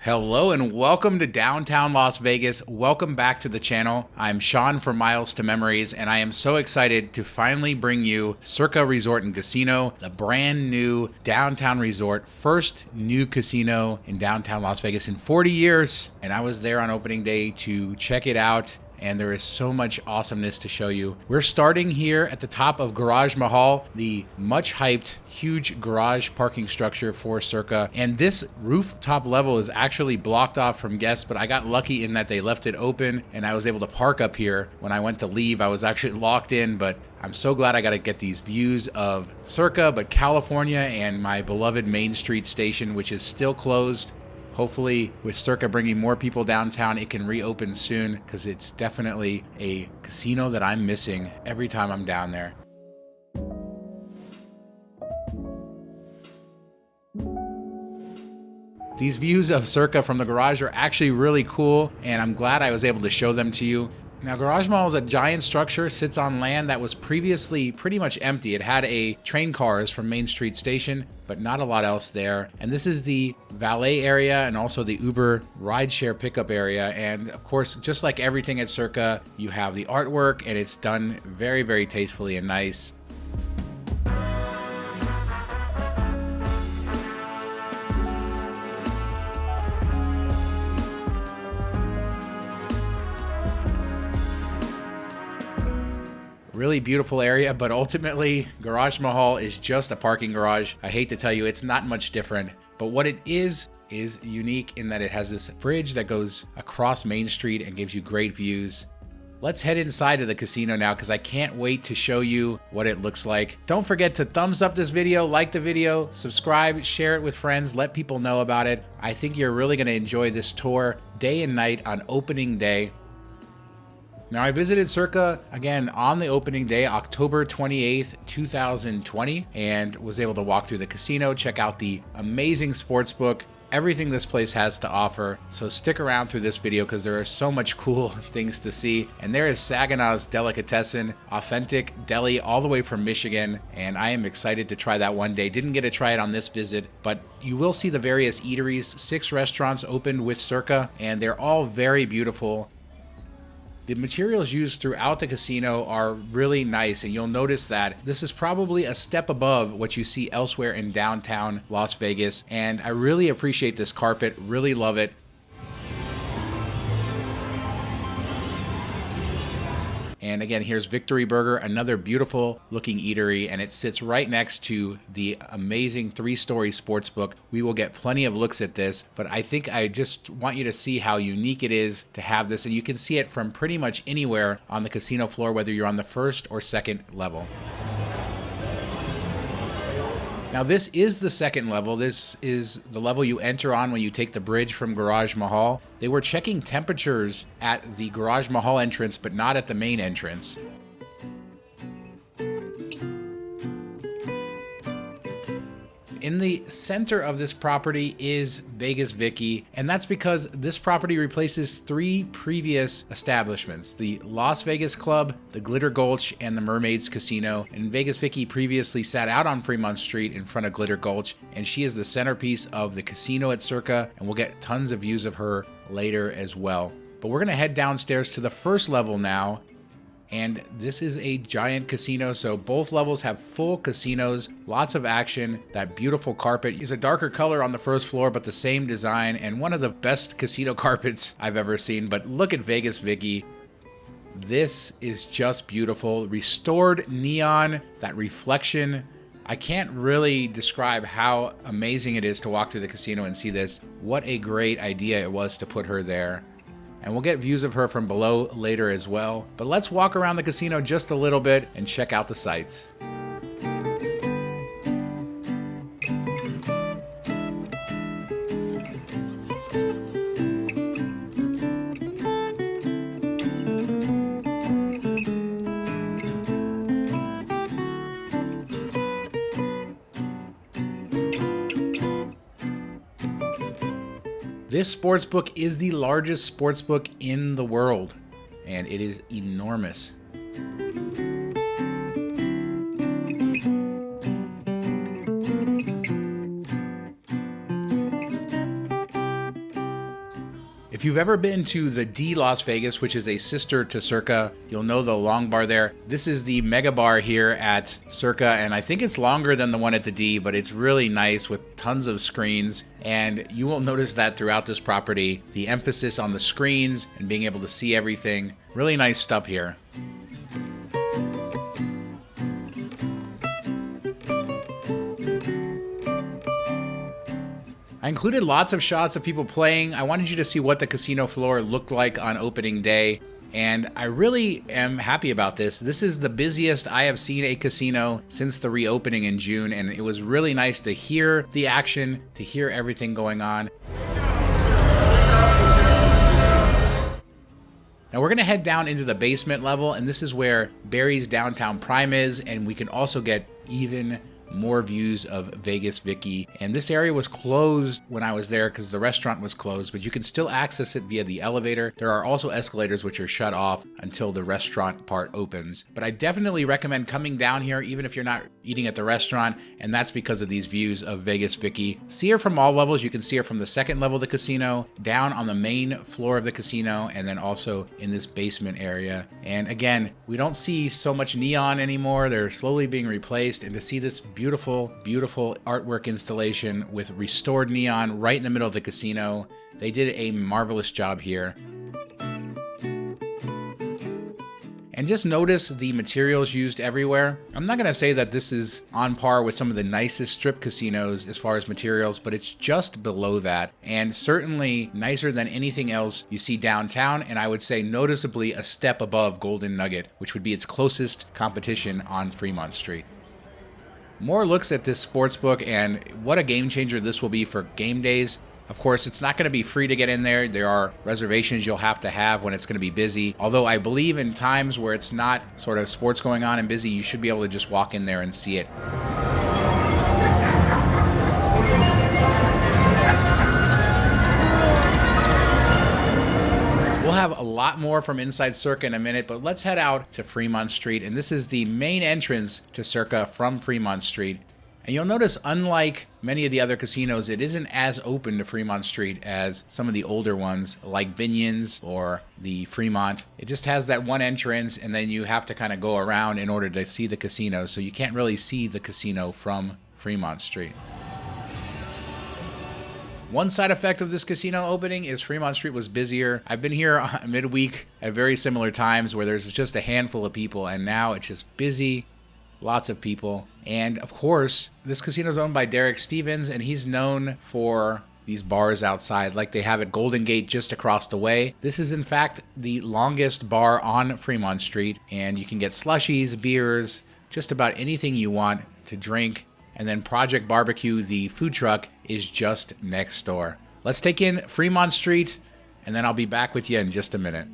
Hello and welcome to downtown Las Vegas. Welcome back to the channel. I'm Sean from Miles to Memories, and I am so excited to finally bring you Circa Resort and Casino, the brand new downtown resort, first new casino in downtown Las Vegas in 40 years. And I was there on opening day to check it out, and there is so much awesomeness to show you. We're starting here at the top of Garage Mahal, the much hyped, huge garage parking structure for Circa. And this rooftop level is actually blocked off from guests, but I got lucky in that they left it open and I was able to park up here. When I went to leave, I was actually locked in, but I'm so glad I got to get these views of Circa, but California and my beloved Main Street station, which is still closed. Hopefully, with Circa bringing more people downtown, it can reopen soon, because it's definitely a casino that I'm missing every time I'm down there. These views of Circa from the garage are actually really cool, and I'm glad I was able to show them to you. Now, Garage Mahal is a giant structure, sits on land that was previously pretty much empty. It had train cars from Main Street Station, but not a lot else there. And this is the valet area and also the Uber rideshare pickup area. And of course, just like everything at Circa, you have the artwork and it's done very, very tastefully and nice. Really beautiful area, but ultimately Garage Mahal is just a parking garage. I hate to tell you, it's not much different, but what it is unique in that it has this bridge that goes across Main Street and gives you great views. Let's head inside of the casino now, because I can't wait to show you what it looks like. Don't forget to thumbs up this video, like the video, subscribe, share it with friends, let people know about it. I think you're really going to enjoy this tour day and night on opening day. Now, I visited Circa again on the opening day, October 28th, 2020, and was able to walk through the casino, check out the amazing sports book, everything this place has to offer. So stick around through this video because there are so much cool things to see. And there is Saginaw's Delicatessen, authentic deli all the way from Michigan, and I am excited to try that one day. Didn't get to try it on this visit, but you will see the various eateries. 6 restaurants opened with Circa, and they're all very beautiful. The materials used throughout the casino are really nice, and you'll notice that this is probably a step above what you see elsewhere in downtown Las Vegas, and I really appreciate this carpet, really love it. And again, here's Victory Burger, another beautiful looking eatery, and it sits right next to the amazing 3-story sports book. We will get plenty of looks at this, but I think I just want you to see how unique it is to have this, and you can see it from pretty much anywhere on the casino floor, whether you're on the first or second level. Now, this is the second level. This is the level you enter on when you take the bridge from Garage Mahal. They were checking temperatures at the Garage Mahal entrance, but not at the main entrance. In the center of this property is Vegas Vickie, and that's because this property replaces 3 previous establishments: the Las Vegas Club, the Glitter Gulch, and the Mermaids Casino. And Vegas Vickie previously sat out on Fremont Street in front of Glitter Gulch, and she is the centerpiece of the casino at Circa, and we'll get tons of views of her later as well. But we're gonna head downstairs to the first level now. And this is a giant casino, so both levels have full casinos, lots of action. That beautiful carpet is a darker color on the first floor, but the same design, and one of the best casino carpets I've ever seen. But look at Vegas Vickie. This is just beautiful. Restored neon, that reflection. I can't really describe how amazing it is to walk through the casino and see this. What a great idea it was to put her there. And we'll get views of her from below later as well. But let's walk around the casino just a little bit and check out the sights. This sportsbook is the largest sportsbook in the world, and it is enormous. If you've ever been to the D Las Vegas, which is a sister to Circa, you'll know the long bar there. This is the mega bar here at Circa, and I think it's longer than the one at the D, but it's really nice with tons of screens. And you will notice that throughout this property, the emphasis on the screens and being able to see everything. Really nice stuff here. I included lots of shots of people playing. I wanted you to see what the casino floor looked like on opening day, and I really am happy about this. This is the busiest I have seen a casino since the reopening in June, and it was really nice to hear the action, to hear everything going on. Now we're gonna head down into the basement level, and this is where Barry's Downtown Prime is, and we can also get even more views of Vegas Vickie. And this area was closed when I was there because the restaurant was closed, but you can still access it via the elevator. There are also escalators which are shut off until the restaurant part opens. But I definitely recommend coming down here even if you're not eating at the restaurant, and that's because of these views of Vegas Vickie. See her from all levels. You can see her from the second level of the casino, down on the main floor of the casino, and then also in this basement area. And again, we don't see so much neon anymore. They're slowly being replaced, and to see this beautiful, beautiful artwork installation with restored neon right in the middle of the casino. They did a marvelous job here. And just notice the materials used everywhere. I'm not gonna say that this is on par with some of the nicest strip casinos as far as materials, but it's just below that, and certainly nicer than anything else you see downtown, and I would say noticeably a step above Golden Nugget, which would be its closest competition on Fremont Street. More looks at this sportsbook, and what a game changer this will be for game days. Of course, it's not going to be free to get in there. There are reservations you'll have to have when it's going to be busy. Although I believe in times where it's not sort of sports going on and busy, you should be able to just walk in there and see it. We'll have a lot more from inside Circa in a minute, but let's head out to Fremont Street, and this is the main entrance to Circa from Fremont Street. And you'll notice, unlike many of the other casinos, it isn't as open to Fremont Street as some of the older ones, like Binion's or the Fremont. It just has that one entrance, and then you have to kind of go around in order to see the casino, so you can't really see the casino from Fremont Street. One side effect of this casino opening is Fremont Street was busier. I've been here midweek at very similar times where there's just a handful of people, and now it's just busy, lots of people. And of course, this casino is owned by Derek Stevens, and he's known for these bars outside like they have at Golden Gate just across the way. This is in fact the longest bar on Fremont Street, and you can get slushies, beers, just about anything you want to drink. And then Project Barbecue, the food truck, is just next door. Let's take in Fremont Street, and then I'll be back with you in just a minute.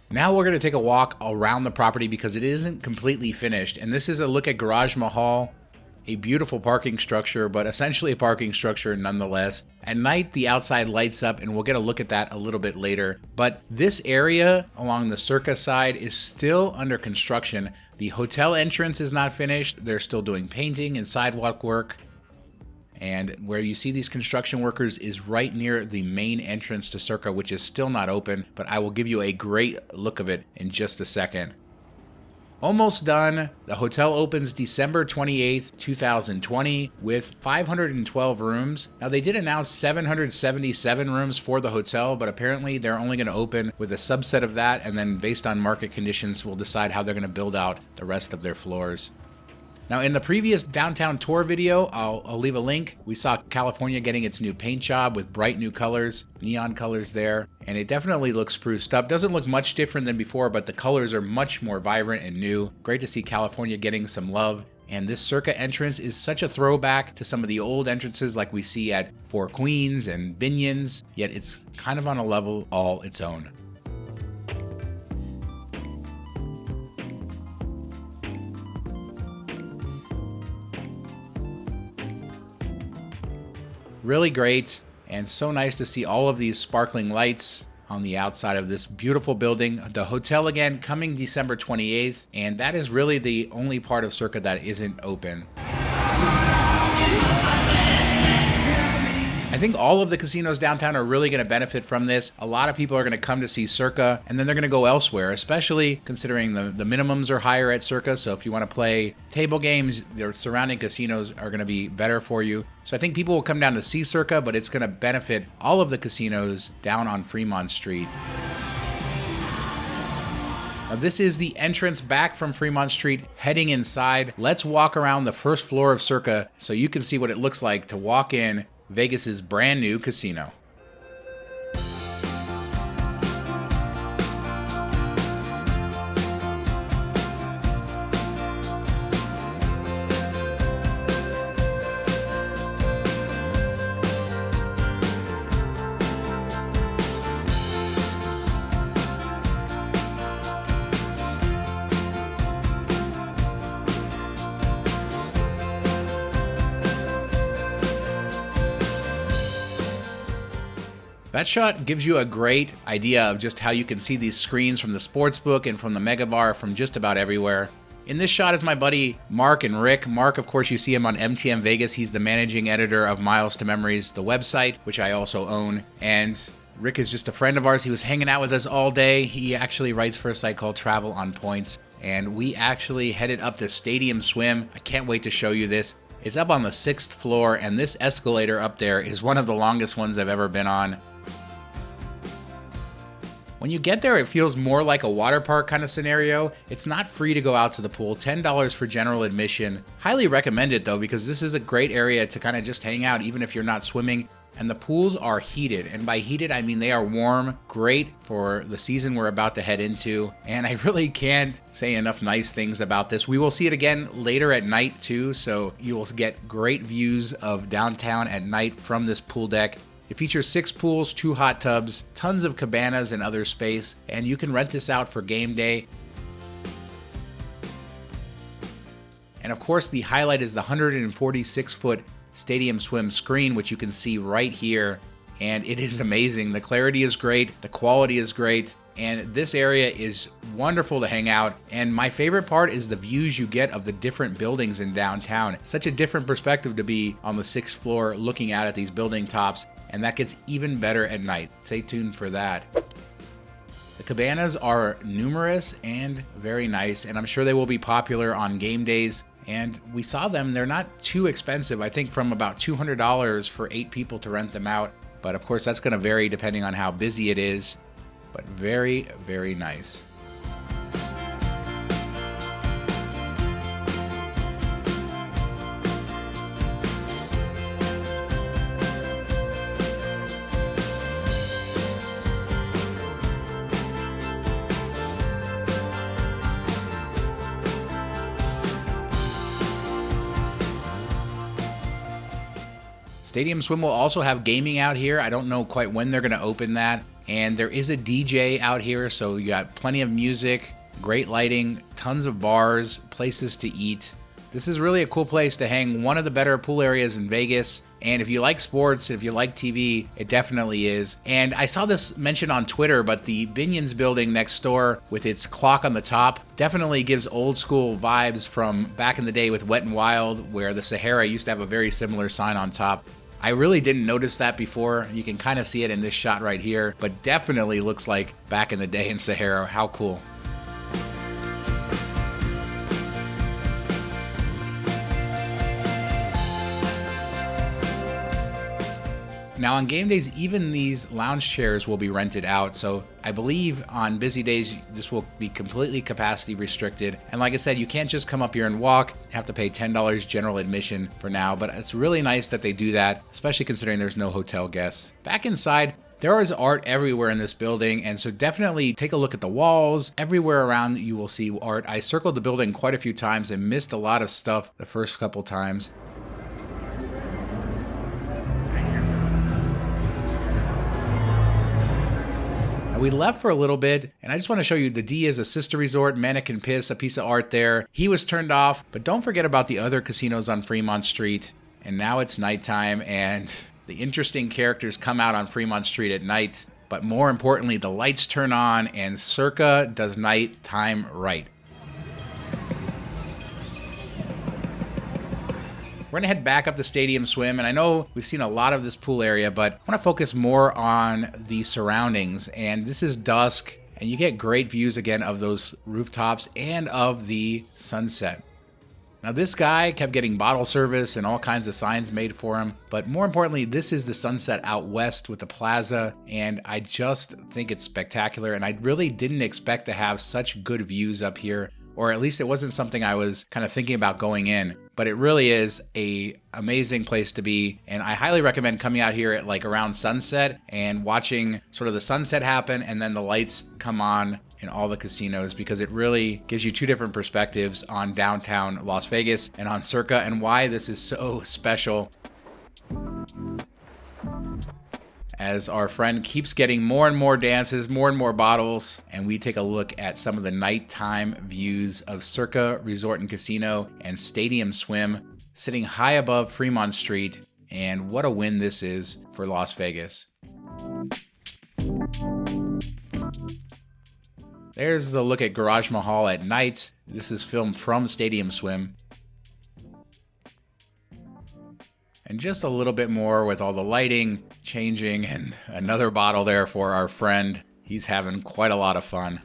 Now we're going to take a walk around the property because it isn't completely finished. And this is a look at Garage Mahal, a beautiful parking structure, but essentially a parking structure nonetheless. At night, the outside lights up, and we'll get a look at that a little bit later. But this area along the Circa side is still under construction. The hotel entrance is not finished. They're still doing painting and sidewalk work. And where you see these construction workers is right near the main entrance to Circa, which is still not open, but I will give you a great look of it in just a second. Almost done. The hotel opens December 28th, 2020 with 512 rooms. Now they did announce 777 rooms for the hotel, but apparently they're only going to open with a subset of that, and then based on market conditions, we'll decide how they're going to build out the rest of their floors. Now, in the previous downtown tour video, I'll leave a link. We saw California getting its new paint job with bright new colors, neon colors there, and it definitely looks spruced up. Doesn't look much different than before, but the colors are much more vibrant and new. Great to see California getting some love And this Circa entrance is such a throwback to some of the old entrances like we see at Four Queens and Binion's, yet it's kind of on a level all its own. Really great, and so nice to see all of these sparkling lights on the outside of this beautiful building. The hotel, again, coming December 28th, and that is really the only part of Circa that isn't open. I think all of the casinos downtown are really going to benefit from this. A lot of people are going to come to see Circa, and then they're going to go elsewhere, especially considering the minimums are higher at Circa. So if you want to play table games, the surrounding casinos are going to be better for you. So I think people will come down to see Circa, but it's going to benefit all of the casinos down on Fremont Street. Now, this is the entrance back from Fremont Street, heading inside. Let's walk around the first floor of Circa so you can see what it looks like to walk in Vegas's brand new casino. That shot gives you a great idea of just how you can see these screens from the sportsbook and from the Mega Bar from just about everywhere. In this shot is my buddy Mark and Rick. Mark, of course, you see him on MTM Vegas. He's the managing editor of Miles to Memories, the website, which I also own. And Rick is just a friend of ours. He was hanging out with us all day. He actually writes for a site called Travel on Points. And we actually headed up to Stadium Swim. I can't wait to show you this. It's up on the 6th floor, and this escalator up there is one of the longest ones I've ever been on. When you get there, it feels more like a water park kind of scenario. It's not free to go out to the pool, $10 for general admission. Highly recommend it though, because this is a great area to kind of just hang out even if you're not swimming. And the pools are heated, and by heated I mean they are warm, great for the season we're about to head into. And I really can't say enough nice things about this. We will see it again later at night too, so you will get great views of downtown at night from this pool deck. It features 6 pools, 2 hot tubs, tons of cabanas and other space, and you can rent this out for game day. And of course, the highlight is the 146-foot Stadium Swim screen, which you can see right here, and it is amazing. The clarity is great, the quality is great, and this area is wonderful to hang out. And my favorite part is the views you get of the different buildings in downtown. Such a different perspective to be on the 6th floor looking out at these building tops. And that gets even better at night. Stay tuned for that. The cabanas are numerous and very nice, and I'm sure they will be popular on game days. And we saw them, they're not too expensive. I think from about $200 for 8 people to rent them out. But of course, that's going to vary depending on how busy it is. But very, very nice. Stadium Swim will also have gaming out here. I don't know quite when they're going to open that. And there is a DJ out here, so you got plenty of music, great lighting, tons of bars, places to eat. This is really a cool place to hang, one of the better pool areas in Vegas. And if you like sports, if you like TV, it definitely is. And I saw this mentioned on Twitter, but the Binion's building next door with its clock on the top definitely gives old school vibes from back in the day with Wet n Wild, where the Sahara used to have a very similar sign on top. I really didn't notice that before. You can kind of see it in this shot right here, but definitely looks like back in the day in Sahara. How cool. Now on game days, even these lounge chairs will be rented out. So I believe on busy days, this will be completely capacity restricted. And like I said, you can't just come up here and walk. You have to pay $10 general admission for now, but it's really nice that they do that, especially considering there's no hotel guests. Back inside, There is art everywhere in this building, and so definitely take a look at the walls. Everywhere around you will see art. I circled the building quite a few times and missed a lot of stuff the first couple times. We left for a little bit, and I just want to show you the D is a sister resort, Mannequin Piss, a piece of art there. He was turned off, but don't forget about the other casinos on Fremont Street. And now it's nighttime, and the interesting characters come out on Fremont Street at night. But more importantly, the lights turn on, and Circa does nighttime right. We're gonna head back up to Stadium Swim, and I know we've seen a lot of this pool area, but I wanna focus more on the surroundings. And this is dusk, and you get great views again of those rooftops and of the sunset. Now this guy kept getting bottle service and all kinds of signs made for him, but more importantly, this is the sunset out west with the plaza, and I just think it's spectacular, and I really didn't expect to have such good views up here, or at least it wasn't something I was kind of thinking about going in. But it really is a amazing place to be, and I highly recommend coming out here at like around sunset and watching sort of the sunset happen and then the lights come on in all the casinos, because it really gives you two different perspectives on downtown Las Vegas and on Circa, and why this is so special. As our friend keeps getting more and more dances, more and more bottles, and we take a look at some of the nighttime views of Circa Resort and Casino and Stadium Swim, sitting high above Fremont Street, and what a win this is for Las Vegas. There's the look at Garage Mahal at night. This is filmed from Stadium Swim. And just a little bit more with all the lighting changing, and another bottle there for our friend. He's having quite a lot of fun.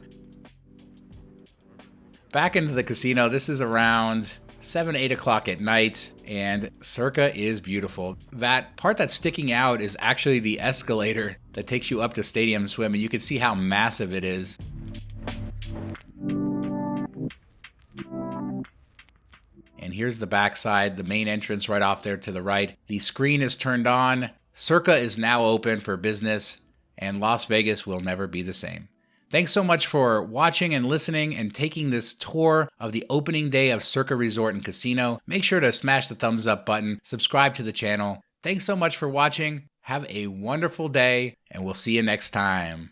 Back into the casino, this is around 7, 8 o'clock at night, and Circa is beautiful. That part that's sticking out is actually the escalator that takes you up to Stadium Swim, and you can see how massive it is. And here's the backside, the main entrance right off there to the right. The screen is turned on. Circa is now open for business, and Las Vegas will never be the same. Thanks so much for watching and listening and taking this tour of the opening day of Circa Resort and Casino. Make sure to smash the thumbs up button, subscribe to the channel. Thanks so much for watching. Have a wonderful day, and we'll see you next time.